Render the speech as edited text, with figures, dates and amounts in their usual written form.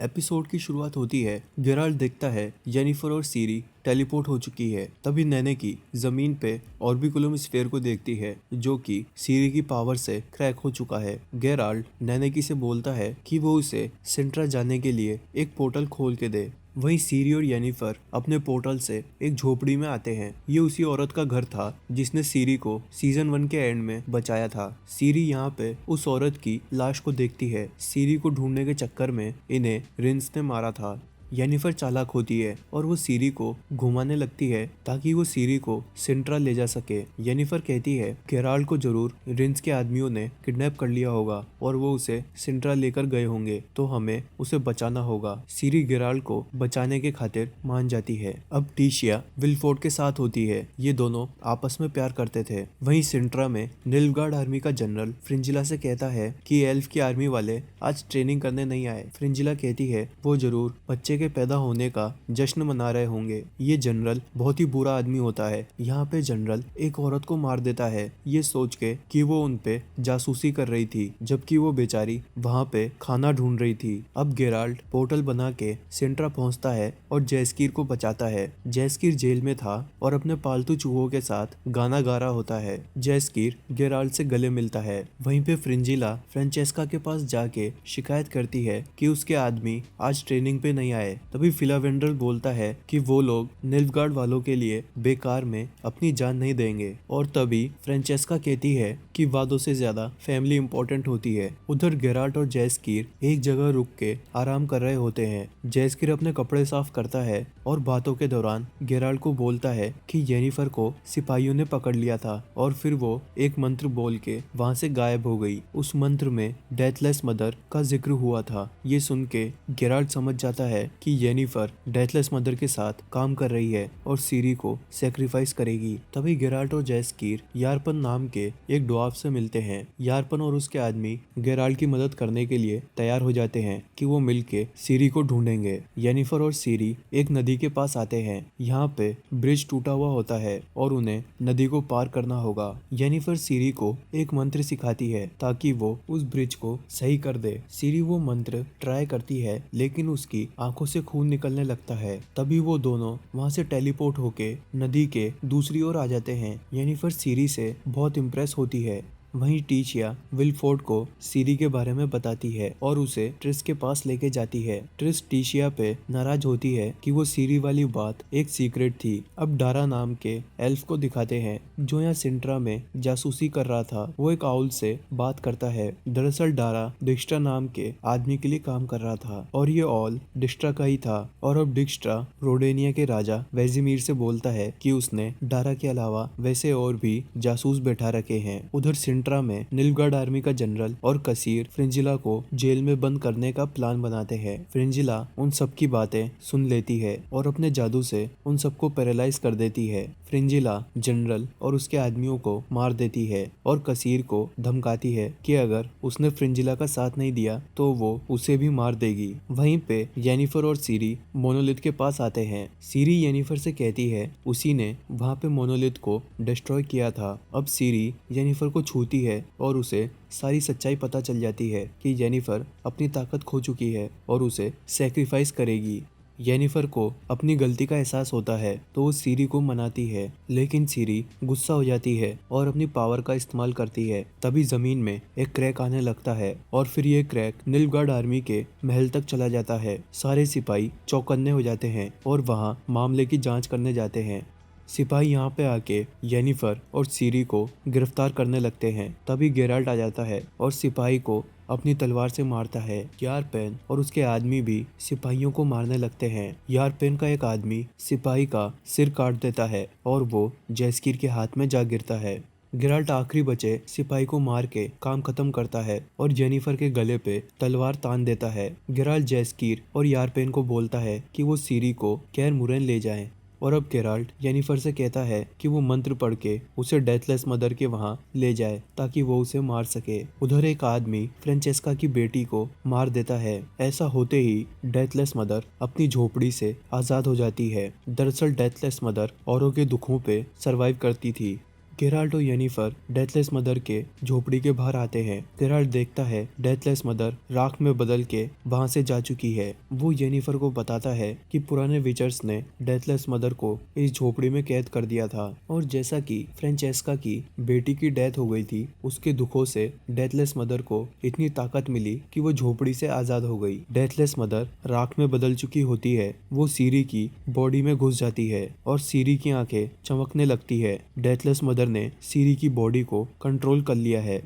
Episode की शुरुआत होती है। गेराल्ट देखता है जेनिफर और सीरी टेलीपोर्ट हो चुकी है। तभी नैने की जमीन पे ऑर्बिकुलम स्फीयर को देखती है जो कि सीरी की पावर से क्रैक हो चुका है। गेराल्ट नैनेकी से बोलता है कि वो उसे सिंट्रा जाने के लिए एक पोर्टल खोल के दे। वहीं सीरी और येनिफर अपने पोर्टल से एक झोपड़ी में आते हैं। ये उसी औरत का घर था जिसने सीरी को सीजन 1 के एंड में बचाया था। सीरी यहाँ पे उस औरत की लाश को देखती है। सीरी को ढूंढने के चक्कर में इन्हें रिंस ने मारा था। येनिफर चालाक होती है और वो सीरी को घुमाने लगती है ताकि वो सीरी को सिंट्रा ले जा सके। येनिफर कहती है गेराल्ट को जरूर रिंस के आदमियों ने किडनैप कर लिया होगा और वो उसे सिंट्रा लेकर गए होंगे, तो हमें उसे बचाना होगा। सीरी गेराल्ट को बचाने के खातिर मान जाती है। अब टीशिया विलफोर्ड के साथ होती है। ये दोनों आपस में प्यार करते थे। वहीं सिंट्रा में निल्फगार्ड आर्मी का जनरल फ्रिंजिला से कहता है कि एल्फ की आर्मी वाले आज ट्रेनिंग करने नहीं आए। फ्रिंजिला कहती है वो जरूर बच्चे के पैदा होने का जश्न मना रहे होंगे। ये जनरल बहुत ही बुरा आदमी होता है। यहाँ पे जनरल एक औरत को मार देता है, ये सोच के कि वो उन पे जासूसी कर रही थी, जबकि वो बेचारी वहाँ पे खाना ढूंढ रही थी। अब गेराल्ट पोर्टल बना के सिंट्रा पहुँचता है और जैस्कीर को बचाता है। जैस्कीर जेल में था और अपने पालतू चूहों के साथ गाना गा रहा होता है। जैस्कीर गेराल्ट से गले मिलता है। वहीं पे फ्रिंजिला फ्रेंचेस्का के पास जाके शिकायत करती है कि उसके आदमी आज ट्रेनिंग पे नहीं आए। तभी फिलावेंड्रल बोलता है कि वो लोग निल्फगार्ड वालों के लिए बेकार में अपनी जान नहीं देंगे। और तभी फ्रेंचेस्का कहती है कि वादों से ज्यादा फैमिली इंपॉर्टेंट होती है। उधर गेराल्ट और जैस्कीर एक जगह रुक के आराम कर रहे होते हैं। जैस्कीर अपने कपड़े साफ करता है और बातों के दौरान गेराल्ट को बोलता है कि येनिफर को सिपाहियों ने पकड़ लिया था और फिर वो एक मंत्र बोल के वहाँ से गायब हो गई। उस मंत्र में डेथलेस मदर का जिक्र हुआ था। ये सुन के गेराल्ट समझ जाता है कि येनिफर डेथलेस मदर के साथ काम कर रही है और सीरी को सेक्रीफाइस करेगी। तभी गेराल्ट और जैस्कीर यारपन नाम के एक ड्वार्फ से मिलते हैं। यारपन और उसके आदमी गेराल्ट की मदद करने के लिए तैयार हो जाते हैं कि वो मिलके सीरी को ढूंढेंगे। येनिफर और सीरी एक नदी के पास आते हैं। यहाँ पे ब्रिज टूटा हुआ होता है और उन्हें नदी को पार करना होगा। येनिफर सीरी को एक मंत्र सिखाती है ताकि वो उस ब्रिज को सही कर दे। सीरी वो मंत्र ट्राई करती है लेकिन उसकी आंखों से खून निकलने लगता है। तभी वो दोनों वहाँ से टेलीपोर्ट होके नदी के दूसरी ओर आ जाते हैं। येनिफर सीरी से बहुत इम्प्रेस होती है। वहीं टीशिया विलफोर्ड को सीरी के बारे में बताती है और उसे ट्रिस के पास लेके जाती है। ट्रिस टीशिया पे नाराज होती है कि वो सीरी वाली बात एक सीक्रेट थी। अब डारा नाम के एल्फ को दिखाते हैं जो यहाँ सिंट्रा में जासूसी कर रहा था। वो एक आउल से बात करता है। दरअसल डारा डिक्स्ट्रा नाम के आदमी के लिए काम कर रहा था और ये ऑल डिक्स्ट्रा का ही था। और अब डिक्स्ट्रा रोडेनिया के राजा वेजिमीर से बोलता है कि उसने डारा के अलावा वैसे और भी जासूस बैठा रखे हैं। उधर सिंट्रा में निल्फगार्ड आर्मी का जनरल और कसीर फ्रिंजिला को जेल में बंद करने का प्लान बनाते हैं। फ्रिंजिला उन सब की बातें सुन लेती है और अपने जादू से उन सबको पैरालाइज कर देती है। फ्रिंजिला जनरल और उसके आदमियों को मार देती है और कसीर को धमकाती है कि अगर उसने फ्रिंजिला का साथ नहीं दिया तो वो उसे भी मार देगी। वहीं पे येनिफर और सीरी मोनोलिथ के पास आते हैं। सीरी येनिफर से कहती है उसी ने वहाँ पे मोनोलिथ को डिस्ट्रॉय किया था। अब सीरी येनिफर को छूती है और उसे सारी सच्चाई पता चल जाती है कि येनिफर अपनी ताकत खो चुकी है और उसे सैक्रिफाइस करेगी। येनिफर को अपनी गलती का एहसास होता है तो वो सीरी को मनाती है, लेकिन सीरी गुस्सा हो जाती है और अपनी पावर का इस्तेमाल करती है। तभी जमीन में एक क्रैक आने लगता है और फिर ये क्रैक निल्फगार्ड आर्मी के महल तक चला जाता है। सारे सिपाही चौकन्ने हो जाते हैं और वहाँ मामले की जांच करने जाते हैं। सिपाही यहाँ पे आके येनिफर और सीरी को गिरफ्तार करने लगते हैं। तभी गेराल्ट आ जाता है और सिपाही को अपनी तलवार से मारता है। यारपेन और उसके आदमी भी सिपाहियों को मारने लगते हैं। यारपेन का एक आदमी सिपाही का सिर काट देता है और वो जैस्कीर के हाथ में जा गिरता है। गेराल्ट आखिरी बचे सिपाही को मार के काम खत्म करता है और जेनिफर के गले पे तलवार तान देता है। गेराल्ट जैस्कीर और यारपेन को बोलता है कि वो सीरी को कैर मुरेन ले जाएं। और अब गेराल्ट येनिफर से कहता है कि वो मंत्र पढ़ के उसे डेथलेस मदर के वहाँ ले जाए ताकि वो उसे मार सके। उधर एक आदमी फ्रेंचेस्का की बेटी को मार देता है। ऐसा होते ही डेथलेस मदर अपनी झोपड़ी से आजाद हो जाती है। दरअसल डेथलेस मदर औरों के दुखों पे सरवाइव करती थी। गेराल्ट और येनिफर डेथलेस मदर के झोपड़ी के बाहर आते हैं। गेराल्ट देखता है डेथलेस मदर राख में बदल के वहाँ से जा चुकी है। वो येनिफर को बताता है कि पुराने विचर्स ने डेथलेस मदर को इस झोपड़ी में कैद कर दिया था और जैसा कि फ्रेंचेस्का की बेटी की डेथ हो गई थी, उसके दुखों से डेथलेस मदर को इतनी ताकत मिली कि वो झोपड़ी से आजाद हो गई। डेथलेस मदर राख में बदल चुकी होती है। वो सीरी की बॉडी में घुस जाती है और सीरी की आंखें चमकने लगती है। डेथलेस मदर ने सीरी की बॉडी को कंट्रोल कर लिया है।